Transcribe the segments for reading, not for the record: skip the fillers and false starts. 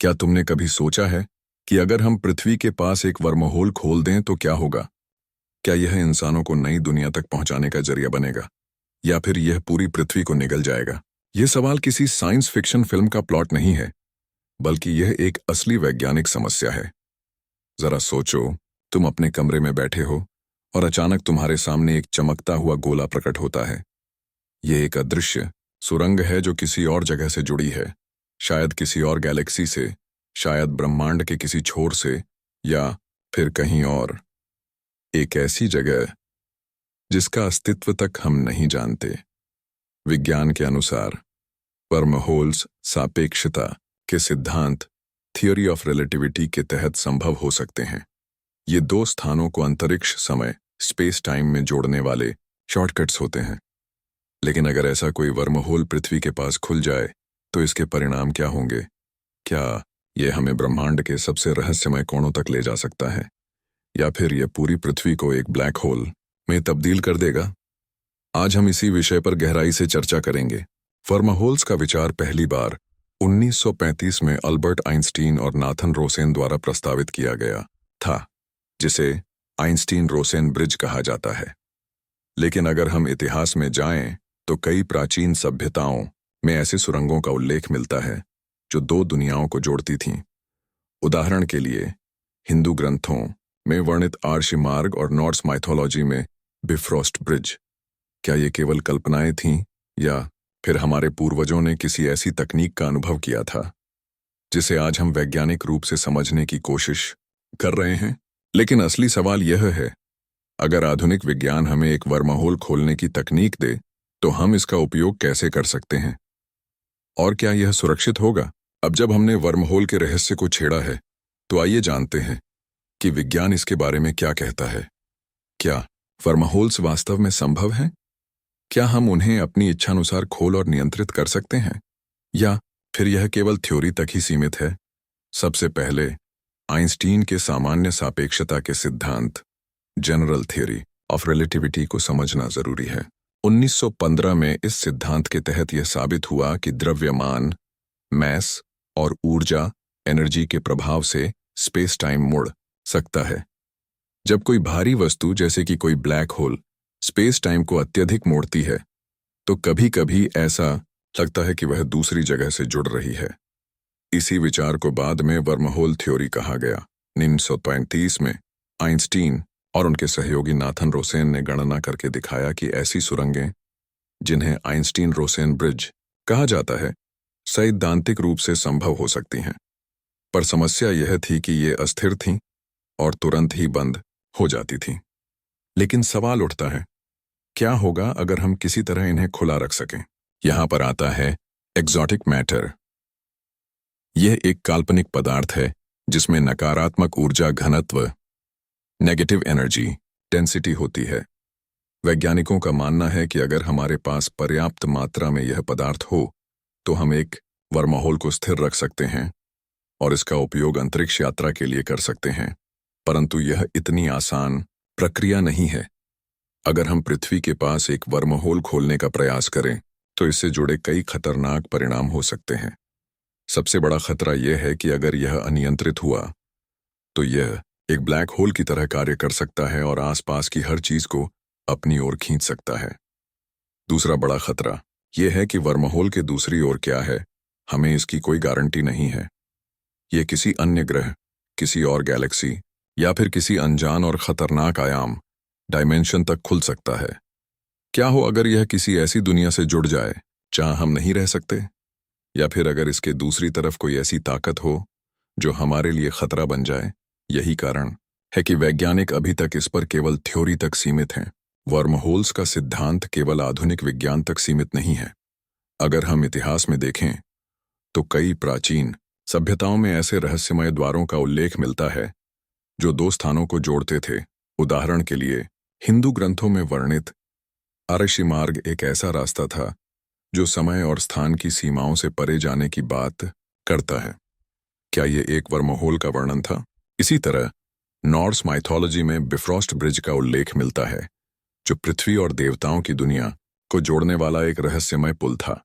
क्या तुमने कभी सोचा है कि अगर हम पृथ्वी के पास एक वर्महोल खोल दें तो क्या होगा? क्या यह इंसानों को नई दुनिया तक पहुंचाने का जरिया बनेगा, या फिर यह पूरी पृथ्वी को निगल जाएगा? यह सवाल किसी साइंस फिक्शन फिल्म का प्लॉट नहीं है, बल्कि यह एक असली वैज्ञानिक समस्या है। जरा सोचो, तुम अपने कमरे में बैठे हो और अचानक तुम्हारे सामने एक चमकता हुआ गोला प्रकट होता है। यह एक अदृश्य सुरंग है जो किसी और जगह से जुड़ी है, शायद किसी और गैलेक्सी से, शायद ब्रह्मांड के किसी छोर से, या फिर कहीं और। एक ऐसी जगह जिसका अस्तित्व तक हम नहीं जानते। विज्ञान के अनुसार वर्महोल्स सापेक्षता के सिद्धांत, थियोरी ऑफ रिलेटिविटी के तहत संभव हो सकते हैं। ये दो स्थानों को अंतरिक्ष समय स्पेस टाइम में जोड़ने वाले शॉर्टकट्स होते हैं। लेकिन अगर ऐसा कोई वर्महोल पृथ्वी के पास खुल जाए तो इसके परिणाम क्या होंगे? क्या यह हमें ब्रह्मांड के सबसे रहस्यमय कोणों तक ले जा सकता है, या फिर यह पूरी पृथ्वी को एक ब्लैक होल में तब्दील कर देगा? आज हम इसी विषय पर गहराई से चर्चा करेंगे। वर्महोल्स का विचार पहली बार 1935 में अल्बर्ट आइंस्टीन और नाथन रोसेन द्वारा प्रस्तावित किया गया था, जिसे आइंस्टीन-रोसेन ब्रिज कहा जाता है। लेकिन अगर हम इतिहास में जाएं तो कई प्राचीन सभ्यताओं में ऐसे सुरंगों का उल्लेख मिलता है जो दो दुनियाओं को जोड़ती थीं। उदाहरण के लिए, हिंदू ग्रंथों में वर्णित आर्ष मार्ग और नॉर्स माइथोलॉजी में बिफ्रोस्ट ब्रिज। क्या ये केवल कल्पनाएं थीं, या फिर हमारे पूर्वजों ने किसी ऐसी तकनीक का अनुभव किया था जिसे आज हम वैज्ञानिक रूप से समझने की कोशिश कर रहे हैं? लेकिन असली सवाल यह है, अगर आधुनिक विज्ञान हमें एक वर्महोल खोलने की तकनीक दे तो हम इसका उपयोग कैसे कर सकते हैं, और क्या यह सुरक्षित होगा? अब जब हमने वर्महोल के रहस्य को छेड़ा है, तो आइए जानते हैं कि विज्ञान इसके बारे में क्या कहता है। क्या वर्महोल्स वास्तव में संभव हैं? क्या हम उन्हें अपनी इच्छानुसार खोल और नियंत्रित कर सकते हैं, या फिर यह केवल थ्योरी तक ही सीमित है? सबसे पहले आइंस्टीन के सामान्य सापेक्षता के सिद्धांत, जनरल थ्योरी ऑफ रिलेटिविटी को समझना जरूरी है। 1915 में इस सिद्धांत के तहत यह साबित हुआ कि द्रव्यमान, मैस और ऊर्जा, एनर्जी के प्रभाव से स्पेस टाइम मुड़ सकता है। जब कोई भारी वस्तु जैसे कि कोई ब्लैक होल स्पेस टाइम को अत्यधिक मोड़ती है, तो कभी कभी ऐसा लगता है कि वह दूसरी जगह से जुड़ रही है। इसी विचार को बाद में वर्महोल थ्योरी कहा गया। 1935 में आइंस्टीन और उनके सहयोगी नाथन रोसेन ने गणना करके दिखाया कि ऐसी सुरंगें, जिन्हें आइंस्टीन-रोसेन ब्रिज कहा जाता है, सैद्धांतिक रूप से संभव हो सकती हैं। पर समस्या यह थी कि ये अस्थिर थीं और तुरंत ही बंद हो जाती थीं। लेकिन सवाल उठता है, क्या होगा अगर हम किसी तरह इन्हें खुला रख सकें? यहां पर आता है एक्सोटिक मैटर। यह एक काल्पनिक पदार्थ है जिसमें नकारात्मक ऊर्जा घनत्व, नेगेटिव एनर्जी डेंसिटी होती है। वैज्ञानिकों का मानना है कि अगर हमारे पास पर्याप्त मात्रा में यह पदार्थ हो तो हम एक वर्महोल को स्थिर रख सकते हैं और इसका उपयोग अंतरिक्ष यात्रा के लिए कर सकते हैं। परंतु यह इतनी आसान प्रक्रिया नहीं है। अगर हम पृथ्वी के पास एक वर्महोल खोलने का प्रयास करें तो इससे जुड़े कई खतरनाक परिणाम हो सकते हैं। सबसे बड़ा खतरा यह है कि अगर यह अनियंत्रित हुआ तो यह एक ब्लैक होल की तरह कार्य कर सकता है और आसपास की हर चीज को अपनी ओर खींच सकता है। दूसरा बड़ा खतरा यह है कि वर्महोल के दूसरी ओर क्या है, हमें इसकी कोई गारंटी नहीं है। यह किसी अन्य ग्रह, किसी और गैलेक्सी, या फिर किसी अनजान और खतरनाक आयाम डायमेंशन तक खुल सकता है। क्या हो अगर यह किसी ऐसी दुनिया से जुड़ जाए जहां हम नहीं रह सकते, या फिर अगर इसके दूसरी तरफ कोई ऐसी ताकत हो जो हमारे लिए खतरा बन जाए? यही कारण है कि वैज्ञानिक अभी तक इस पर केवल थ्योरी तक सीमित हैं। वर्महोल्स का सिद्धांत केवल आधुनिक विज्ञान तक सीमित नहीं है। अगर हम इतिहास में देखें तो कई प्राचीन सभ्यताओं में ऐसे रहस्यमय द्वारों का उल्लेख मिलता है जो दो स्थानों को जोड़ते थे। उदाहरण के लिए, हिंदू ग्रंथों में वर्णित आर्ष मार्ग एक ऐसा रास्ता था जो समय और स्थान की सीमाओं से परे जाने की बात करता है। क्या यह एक वर्महोल का वर्णन था? इसी तरह नॉर्स माइथोलॉजी में बिफ्रोस्ट ब्रिज का उल्लेख मिलता है, जो पृथ्वी और देवताओं की दुनिया को जोड़ने वाला एक रहस्यमय पुल था।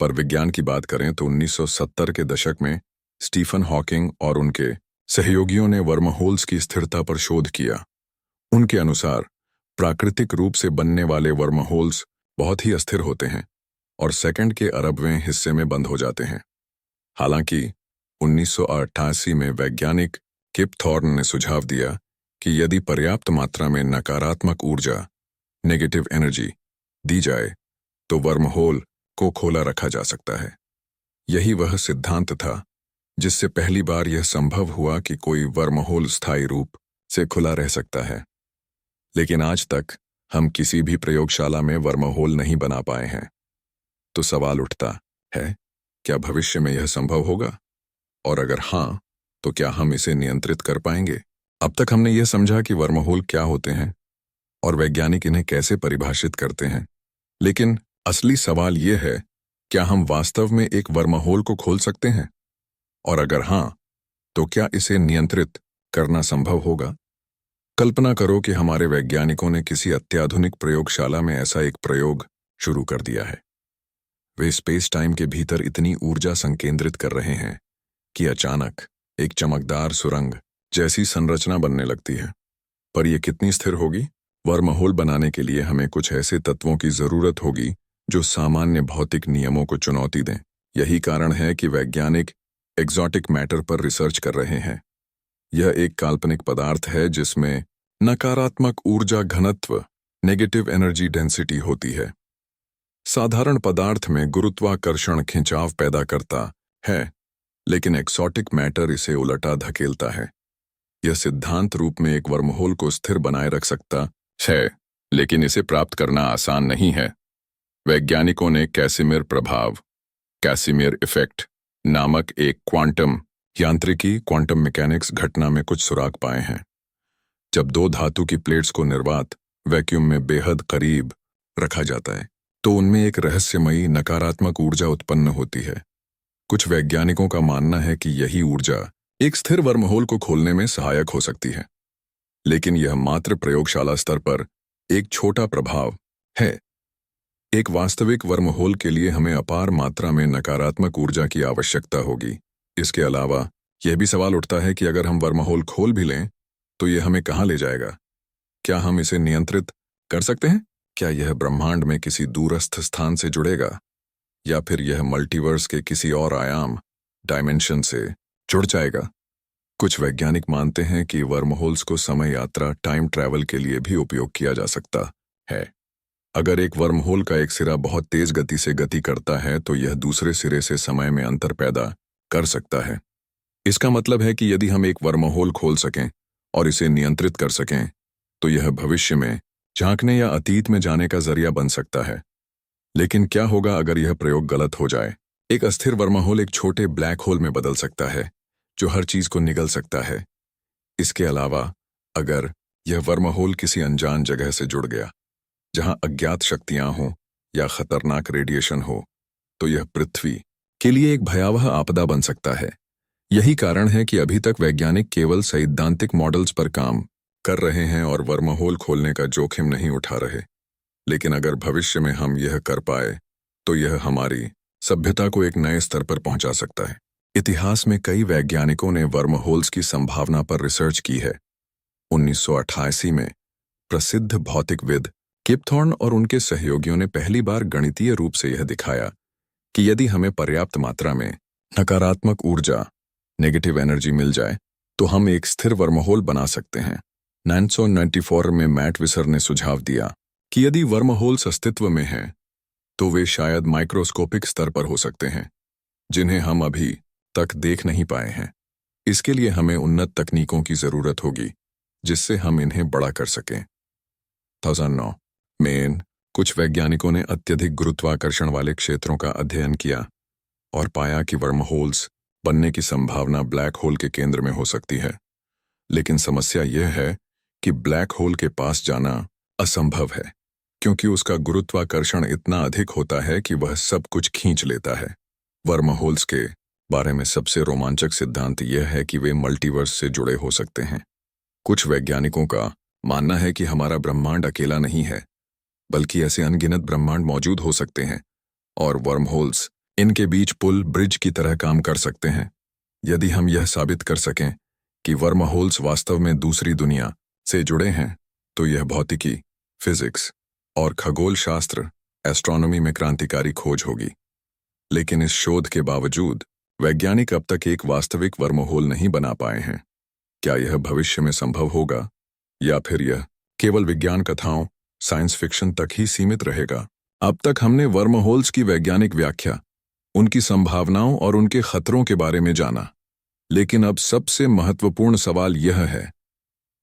पर विज्ञान की बात करें तो 1970 के दशक में स्टीफन हॉकिंग और उनके सहयोगियों ने वर्महोल्स की स्थिरता पर शोध किया। उनके अनुसार प्राकृतिक रूप से बनने वाले वर्महोल्स बहुत ही अस्थिर होते हैं और सेकंड के अरबवें हिस्से में बंद हो जाते हैं। हालांकि 1988 में वैज्ञानिक किप थॉर्न ने सुझाव दिया कि यदि पर्याप्त मात्रा में नकारात्मक ऊर्जा नेगेटिव एनर्जी दी जाए तो वर्महोल को खोला रखा जा सकता है। यही वह सिद्धांत था जिससे पहली बार यह संभव हुआ कि कोई वर्महोल स्थायी रूप से खुला रह सकता है। लेकिन आज तक हम किसी भी प्रयोगशाला में वर्महोल नहीं बना पाए हैं। तो सवाल उठता है, क्या भविष्य में यह संभव होगा? और अगर हाँ, तो क्या हम इसे नियंत्रित कर पाएंगे? अब तक हमने यह समझा कि वर्महोल क्या होते हैं और वैज्ञानिक इन्हें कैसे परिभाषित करते हैं। लेकिन असली सवाल यह है, क्या हम वास्तव में एक वर्महोल को खोल सकते हैं? और अगर हाँ, तो क्या इसे नियंत्रित करना संभव होगा? कल्पना करो कि हमारे वैज्ञानिकों ने किसी अत्याधुनिक प्रयोगशाला में ऐसा एक प्रयोग शुरू कर दिया है। वे स्पेस टाइम के भीतर इतनी ऊर्जा संकेंद्रित कर रहे हैं कि अचानक एक चमकदार सुरंग जैसी संरचना बनने लगती है। पर यह कितनी स्थिर होगी? वर्महोल बनाने के लिए हमें कुछ ऐसे तत्वों की जरूरत होगी जो सामान्य भौतिक नियमों को चुनौती दें। यही कारण है कि वैज्ञानिक एक्सोटिक मैटर पर रिसर्च कर रहे हैं। यह एक काल्पनिक पदार्थ है जिसमें नकारात्मक ऊर्जा घनत्व नेगेटिव एनर्जी डेंसिटी होती है। साधारण पदार्थ में गुरुत्वाकर्षण खिंचाव पैदा करता है, लेकिन एक्सोटिक मैटर इसे उलटा धकेलता है। यह सिद्धांत रूप में एक वर्महोल को स्थिर बनाए रख सकता है, लेकिन इसे प्राप्त करना आसान नहीं है। वैज्ञानिकों ने कैसिमिर प्रभाव कैसिमिर इफेक्ट नामक एक क्वांटम यांत्रिकी क्वांटम मैकेनिक्स घटना में कुछ सुराग पाए हैं। जब दो धातु की प्लेट्स को निर्वात वैक्यूम में बेहद करीब रखा जाता है तो उनमें एक रहस्यमयी नकारात्मक ऊर्जा उत्पन्न होती है। कुछ वैज्ञानिकों का मानना है कि यही ऊर्जा एक स्थिर वर्महोल को खोलने में सहायक हो सकती है, लेकिन यह मात्र प्रयोगशाला स्तर पर एक छोटा प्रभाव है। एक वास्तविक वर्महोल के लिए हमें अपार मात्रा में नकारात्मक ऊर्जा की आवश्यकता होगी। इसके अलावा यह भी सवाल उठता है कि अगर हम वर्महोल खोल भी लें तो यह हमें कहाँ ले जाएगा? क्या हम इसे नियंत्रित कर सकते हैं? क्या यह ब्रह्मांड में किसी दूरस्थ स्थान से जुड़ेगा, या फिर यह मल्टीवर्स के किसी और आयाम डायमेंशन से जुड़ जाएगा? कुछ वैज्ञानिक मानते हैं कि वर्महोल्स को समय यात्रा टाइम ट्रैवल के लिए भी उपयोग किया जा सकता है। अगर एक वर्महोल का एक सिरा बहुत तेज गति से गति करता है तो यह दूसरे सिरे से समय में अंतर पैदा कर सकता है। इसका मतलब है कि यदि हम एक वर्महोल खोल सकें और इसे नियंत्रित कर सकें तो यह भविष्य में झांकने या अतीत में जाने का जरिया बन सकता है। लेकिन क्या होगा अगर यह प्रयोग गलत हो जाए? एक अस्थिर वर्महोल एक छोटे ब्लैक होल में बदल सकता है जो हर चीज को निगल सकता है। इसके अलावा अगर यह वर्महोल किसी अनजान जगह से जुड़ गया जहां अज्ञात शक्तियां हों या खतरनाक रेडिएशन हो तो यह पृथ्वी के लिए एक भयावह आपदा बन सकता है। यही कारण है कि अभी तक वैज्ञानिक केवल सैद्धांतिक मॉडल्स पर काम कर रहे हैं और वर्महोल खोलने का जोखिम नहीं उठा रहे। लेकिन अगर भविष्य में हम यह कर पाए तो यह हमारी सभ्यता को एक नए स्तर पर पहुंचा सकता है। इतिहास में कई वैज्ञानिकों ने वर्महोल्स की संभावना पर रिसर्च की है। 1988 में प्रसिद्ध भौतिकविद किप थॉर्न और उनके सहयोगियों ने पहली बार गणितीय रूप से यह दिखाया कि यदि हमें पर्याप्त मात्रा में नकारात्मक ऊर्जा नेगेटिव एनर्जी मिल जाए तो हम एक स्थिर वर्महोल बना सकते हैं। 1994 में मैट विसर ने सुझाव दिया कि यदि वर्महोल्स अस्तित्व में हैं तो वे शायद माइक्रोस्कोपिक स्तर पर हो सकते हैं जिन्हें हम अभी तक देख नहीं पाए हैं। इसके लिए हमें उन्नत तकनीकों की जरूरत होगी जिससे हम इन्हें बड़ा कर सकें। 2009 में कुछ वैज्ञानिकों ने अत्यधिक गुरुत्वाकर्षण वाले क्षेत्रों का अध्ययन किया और पाया कि वर्महोल्स बनने की संभावना ब्लैक होल के केंद्र में हो सकती है। लेकिन समस्या यह है कि ब्लैक होल के पास जाना असंभव है क्योंकि उसका गुरुत्वाकर्षण इतना अधिक होता है कि वह सब कुछ खींच लेता है। वर्महोल्स के बारे में सबसे रोमांचक सिद्धांत यह है कि वे मल्टीवर्स से जुड़े हो सकते हैं। कुछ वैज्ञानिकों का मानना है कि हमारा ब्रह्मांड अकेला नहीं है, बल्कि ऐसे अनगिनत ब्रह्मांड मौजूद हो सकते हैं और वर्महोल्स इनके बीच पुल ब्रिज की तरह काम कर सकते हैं। यदि हम यह साबित कर सकें कि वर्महोल्स वास्तव में दूसरी दुनिया से जुड़े हैं, तो यह भौतिकी, फिजिक्स और खगोल शास्त्र, एस्ट्रोनॉमी में क्रांतिकारी खोज होगी। लेकिन इस शोध के बावजूद वैज्ञानिक अब तक एक वास्तविक वर्महोल नहीं बना पाए हैं। क्या यह भविष्य में संभव होगा, या फिर यह केवल विज्ञान कथाओं, साइंस फिक्शन तक ही सीमित रहेगा? अब तक हमने वर्महोल्स की वैज्ञानिक व्याख्या, उनकी संभावनाओं और उनके खतरों के बारे में जाना। लेकिन अब सबसे महत्वपूर्ण सवाल यह है,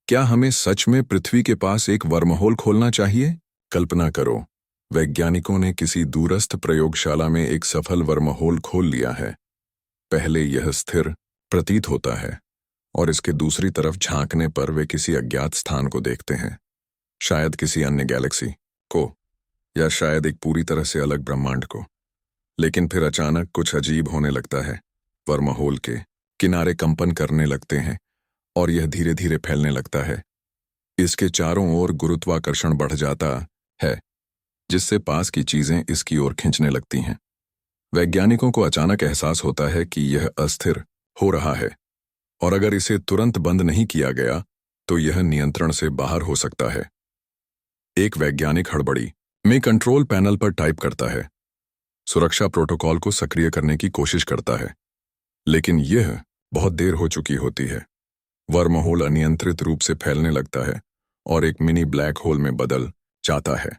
क्या हमें सच में पृथ्वी के पास एक वर्महोल खोलना चाहिए? कल्पना करो, वैज्ञानिकों ने किसी दूरस्थ प्रयोगशाला में एक सफल वर्महोल खोल लिया है। पहले यह स्थिर प्रतीत होता है और इसके दूसरी तरफ झांकने पर वे किसी अज्ञात स्थान को देखते हैं, शायद किसी अन्य गैलेक्सी को, या शायद एक पूरी तरह से अलग ब्रह्मांड को। लेकिन फिर अचानक कुछ अजीब होने लगता है। वर्महोल के किनारे कंपन करने लगते हैं और यह धीरे धीरे फैलने लगता है। इसके चारों ओर गुरुत्वाकर्षण बढ़ जाता है, जिससे पास की चीजें इसकी ओर खींचने लगती हैं। वैज्ञानिकों को अचानक एहसास होता है कि यह अस्थिर हो रहा है, और अगर इसे तुरंत बंद नहीं किया गया तो यह नियंत्रण से बाहर हो सकता है। एक वैज्ञानिक हड़बड़ी में कंट्रोल पैनल पर टाइप करता है, सुरक्षा प्रोटोकॉल को सक्रिय करने की कोशिश करता है, लेकिन यह बहुत देर हो चुकी होती है। वर्महोल अनियंत्रित रूप से फैलने लगता है और एक मिनी ब्लैक होल में बदल जाता है।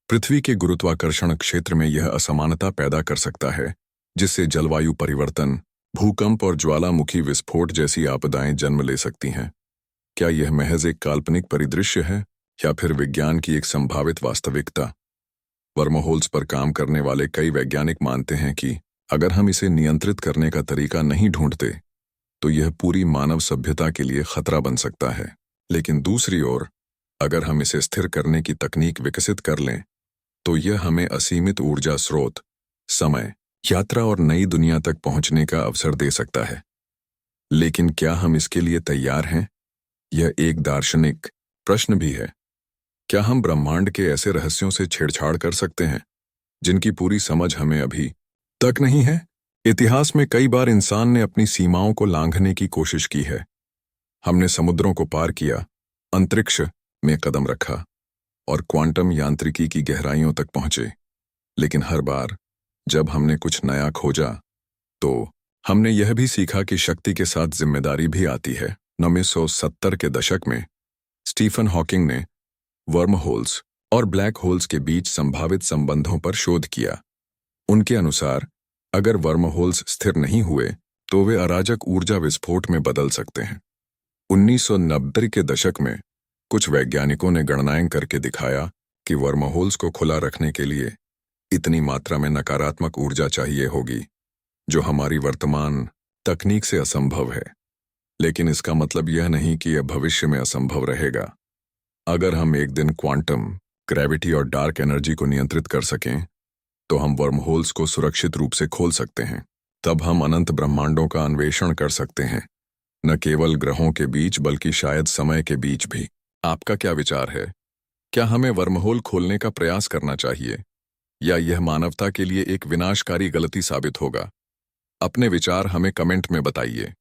पृथ्वी के गुरुत्वाकर्षण क्षेत्र में यह असमानता पैदा कर सकता है, जिससे जलवायु परिवर्तन, भूकंप और ज्वालामुखी विस्फोट जैसी आपदाएं जन्म ले सकती हैं। क्या यह महज एक काल्पनिक परिदृश्य है, या फिर विज्ञान की एक संभावित वास्तविकता? वर्महोल्स पर काम करने वाले कई वैज्ञानिक मानते हैं कि अगर हम इसे नियंत्रित करने का तरीका नहीं ढूंढते, तो यह पूरी मानव सभ्यता के लिए खतरा बन सकता है। लेकिन दूसरी ओर, अगर हम इसे स्थिर करने की तकनीक विकसित कर लें, तो यह हमें असीमित ऊर्जा स्रोत, समय, यात्रा और नई दुनिया तक पहुंचने का अवसर दे सकता है। लेकिन क्या हम इसके लिए तैयार हैं? यह एक दार्शनिक प्रश्न भी है। क्या हम ब्रह्मांड के ऐसे रहस्यों से छेड़छाड़ कर सकते हैं जिनकी पूरी समझ हमें अभी तक नहीं है? इतिहास में कई बार इंसान ने अपनी सीमाओं को लांघने की कोशिश की है। हमने समुद्रों को पार किया, अंतरिक्ष में कदम रखा और क्वांटम यांत्रिकी की गहराइयों तक पहुंचे। लेकिन हर बार जब हमने कुछ नया खोजा, तो हमने यह भी सीखा कि शक्ति के साथ जिम्मेदारी भी आती है। 1970 के दशक में स्टीफन हॉकिंग ने वर्महोल्स और ब्लैक होल्स के बीच संभावित संबंधों पर शोध किया। उनके अनुसार, अगर वर्महोल्स स्थिर नहीं हुए तो वे अराजक ऊर्जा विस्फोट में बदल सकते हैं। 1990 के दशक में कुछ वैज्ञानिकों ने गणनाएं करके दिखाया कि वर्महोल्स को खुला रखने के लिए इतनी मात्रा में नकारात्मक ऊर्जा चाहिए होगी, जो हमारी वर्तमान तकनीक से असंभव है। लेकिन इसका मतलब यह नहीं कि यह भविष्य में असंभव रहेगा। अगर हम एक दिन क्वांटम, ग्रेविटी और डार्क एनर्जी को नियंत्रित कर सकें, तो हम वर्महोल्स को सुरक्षित रूप से खोल सकते हैं। तब हम अनंत ब्रह्मांडों का अन्वेषण कर सकते हैं, न केवल ग्रहों के बीच बल्कि शायद समय के बीच भी। आपका क्या विचार है? क्या हमें वर्महोल खोलने का प्रयास करना चाहिए, या यह मानवता के लिए एक विनाशकारी गलती साबित होगा? अपने विचार हमें कमेंट में बताइए।